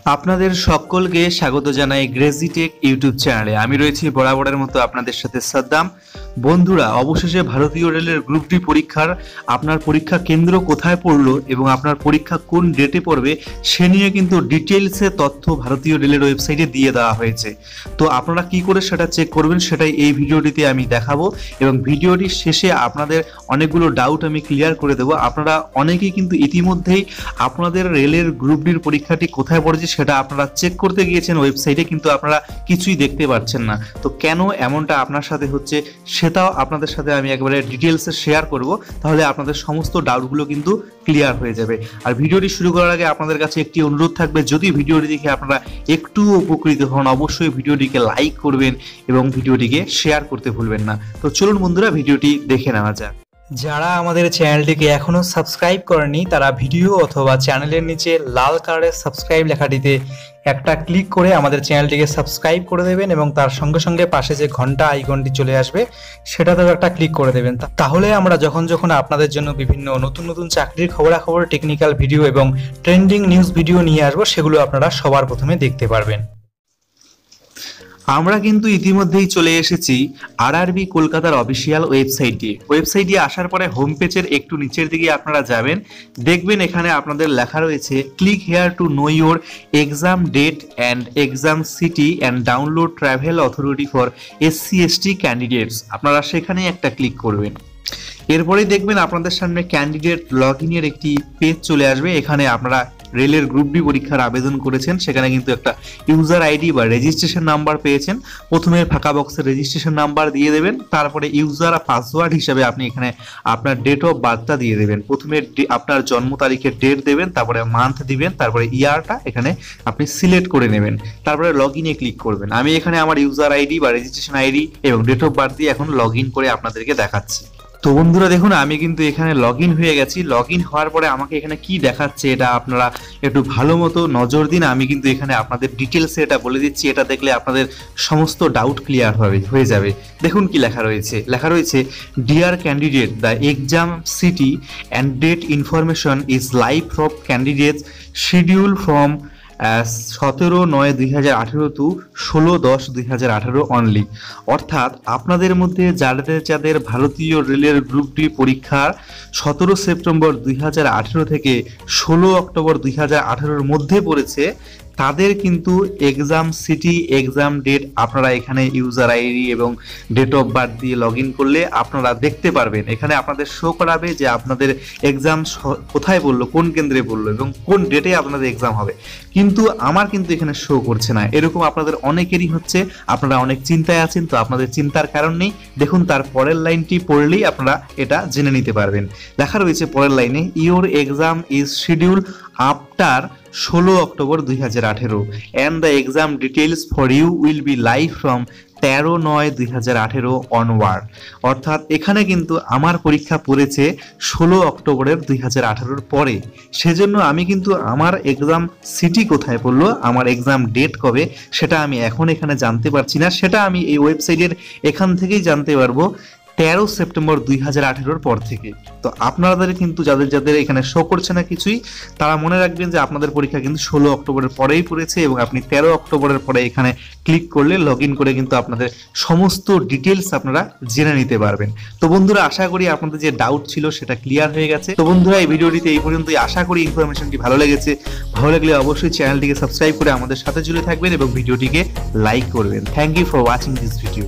আপনাদের সকলকে স্বাগত জানাই গ্রেজিটেক ইউটিউব চ্যানেলে। আমি রয়েছি বরাবরের মতো আপনাদের সাথে সাদ্দাম। বন্ধুরা, অবশেষে ভারতীয় রেলের গ্রুপ ডি পরীক্ষার আপনার পরীক্ষা কেন্দ্র কোথায় পড়লো এবং আপনার পরীক্ষা কোন ডেটে পড়বে সে নিয়ে কিন্তু ডিটেলসে তথ্য ভারতীয় রেলের ওয়েবসাইটে দিয়ে দেওয়া হয়েছে। তো আপনারা কি করে সেটা চেক করবেন সেটাই এই ভিডিওটিতে আমি দেখাবো এবং ভিডিওটির শেষে আপনাদের অনেকগুলো ডাউট আমি ক্লিয়ার করে দেবো। আপনারা অনেকেই কিন্তু ইতিমধ্যেই আপনাদের রেলের গ্রুপ ডির পরীক্ষাটি কোথায় পড়েছে সেটা আপনারা চেক করতে গিয়েছেন ওয়েবসাইটে, কিন্তু আপনারা কিছুই দেখতে পাচ্ছেন না। তো কেন এমনটা আপনার সাথে হচ্ছে সেটাও আপনাদের সাথে আমি একবারে ডিটেলসে শেয়ার করব, তাহলে আপনাদের সমস্ত ডাউটগুলো কিন্তু ক্লিয়ার হয়ে যাবে। আর ভিডিওটি শুরু করার আগে আপনাদের কাছে একটি অনুরোধ থাকবে, যদি ভিডিওটি দেখে আপনারা একটু উপকৃত হন অবশ্যই ভিডিওটিকে লাইক করবেন এবং ভিডিওটিকে শেয়ার করতে ভুলবেন না। তো চলুন বন্ধুরা, ভিডিওটি দেখে নেওয়া যাক। যারা আমাদের চ্যানেলটিকে এখনো সাবস্ক্রাইব করেনি তারা ভিডিও অথবা চ্যানেলের নিচে লাল কালারের সাবস্ক্রাইব লেখাটিতে একটা ক্লিক করে আমাদের চ্যানেলটিকে সাবস্ক্রাইব করে দেবেন এবং তার সঙ্গে সঙ্গে পাশে যে ঘন্টা আইকনটি চলে আসবে সেটাতেও একটা ক্লিক করে দেবেন। তাহলে আমরা যখন আপনাদের জন্য বিভিন্ন নতুন নতুন চাকরির খবরাখবর, টেকনিক্যাল ভিডিও এবং ট্রেন্ডিং নিউজ ভিডিও নিয়ে আসবো, সেগুলো আপনারা সবার প্রথমে দেখতে পারবেন। আমরা কিন্তু ইতিমধ্যেই চলে এসেছি আরআরবি কলকাতার অফিসিয়াল ওয়েবসাইটে আসার পরে হোম পেজের একটু নিচের দিকে আপনারা যাবেন, দেখবেন এখানে আপনাদের লেখা রয়েছে click here to know your exam date and exam city and download travel authority for SC/ST candidates. আপনারা সেখানে একটা ক্লিক করবেন। এরপরেই দেখবেন আপনাদের সামনে ক্যান্ডিডেট লগ ইনের একটি পেজ চলে আসবে। এখানে আপনারা রেলের গ্রুপ ডি পরীক্ষার আবেদন করেছেন, সেখানে কিন্তু একটা ইউজার আইডি বা রেজিস্ট্রেশন নাম্বার পেয়েছেন। প্রথমে ফাঁকা বক্সের রেজিস্ট্রেশন নাম্বার দিয়ে দেবেন, তারপরে ইউজার আর পাসওয়ার্ড হিসাবে আপনি এখানে আপনার ডেট অফ বার্থটা দিয়ে দেবেন। প্রথমে আপনার জন্ম তারিখের ডেট দেবেন, তারপরে মান্থ দিবেন, তারপরে ইয়ারটা এখানে আপনি সিলেক্ট করে নেবেন, তারপরে লগ ইনে ক্লিক করবেন। আমি এখানে আমার ইউজার আইডি বা রেজিস্ট্রেশন আইডি এবং ডেট অফ বার্থ দিয়ে এখন লগ ইন করে আপনাদেরকে দেখাচ্ছি। তো বন্ধুরা দেখুন, আমি কিন্তু এখানে লগ ইন হয়ে গেছি। লগ ইন হওয়ার পরে আমাকে এখানে কি দেখাচ্ছে এটা আপনারা একটু ভালো মতো নজর দিন। আমি কিন্তু এখানে আপনাদের ডিটেলসে এটা বলে দিচ্ছি, এটা দেখলে আপনাদের সমস্ত ডাউট ক্লিয়ার হয়ে যাবে। দেখুন কি লেখা রয়েছে dear candidate, the exam city and date information is live for candidates schedule from 17/9/2018 to 16/10/2018 only. অর্থাৎ আপনাদের মধ্যে যাদের ভারতীয় রেলের গ্রুপ ডি পরীক্ষার 17 সেপ্টেম্বর 2018 থেকে 16 অক্টোবর 2018 মধ্যে পড়েছে, তাদের কিন্তু এক্সাম সিটি, এক্সাম ডেট আপনারা এখানে ইউজার আইডি এবং ডেট অফ বার্থ দিয়ে লগ ইন করলে আপনারা দেখতে পারবেন। এখানে আপনাদের শো করাবে যে আপনাদের এক্সাম কোথায় বললো, কোন কেন্দ্রে বললো এবং কোন ডেটে আপনাদের এক্সাম হবে। কিন্তু আমার কিন্তু এখানে শো করছে না। এরকম আপনাদের অনেকেরই হচ্ছে, আপনারা অনেক চিন্তায় আছেন। তো আপনাদের চিন্তার কারণ নেই, দেখুন তার পরের লাইনটি পড়লেই আপনারা এটা জেনে নিতে পারবেন। লেখা রয়েছে পরের লাইনে, your exam is schedule after 16 October 2018 and the exam details for you will be live from 13/9/2018 onward. অর্থাৎ এখানে কিন্তু আমার পরীক্ষা পড়েছে 16 অক্টোবরের 2018 পরে, সেজন্য আমি কিন্তু আমার এক্সাম সিটি কোথায় পড়লো, আমার এক্সাম ডেট কবে সেটা আমি এখন এখানে জানতে পারছি না। সেটা আমি এই ওয়েবসাইটের এখান থেকেই জানতে পারবো 13 সেপ্টেম্বর 2018 পর থেকে। তো আপনাদের কিন্তু যাদের এখানে শো করছে না কিছুই, তারা মনে রাখবেন যে আপনাদের পরীক্ষা কিন্তু 16 অক্টোবরের পরেই পড়েছে এবং আপনি 13 অক্টোবরের পরে এখানে ক্লিক করলে লগ ইন করে কিন্তু আপনাদের সমস্ত ডিটেলস আপনারা জেনে নিতে পারবেন। তো বন্ধুরা, আশা করি আপনাদের যে ডাউট ছিল সেটা ক্লিয়ার হয়ে গেছে। তো বন্ধুরা, এই ভিডিওটিতে এই পর্যন্তই। আশা করি ইনফরমেশনটি ভালো লেগেছে। ভালো লাগলে অবশ্যই চ্যানেলটিকে সাবস্ক্রাইব করে আমাদের সাথে জুড়ে থাকবেন এবং ভিডিওটিকে লাইক করবেন। Thank you for watching this video.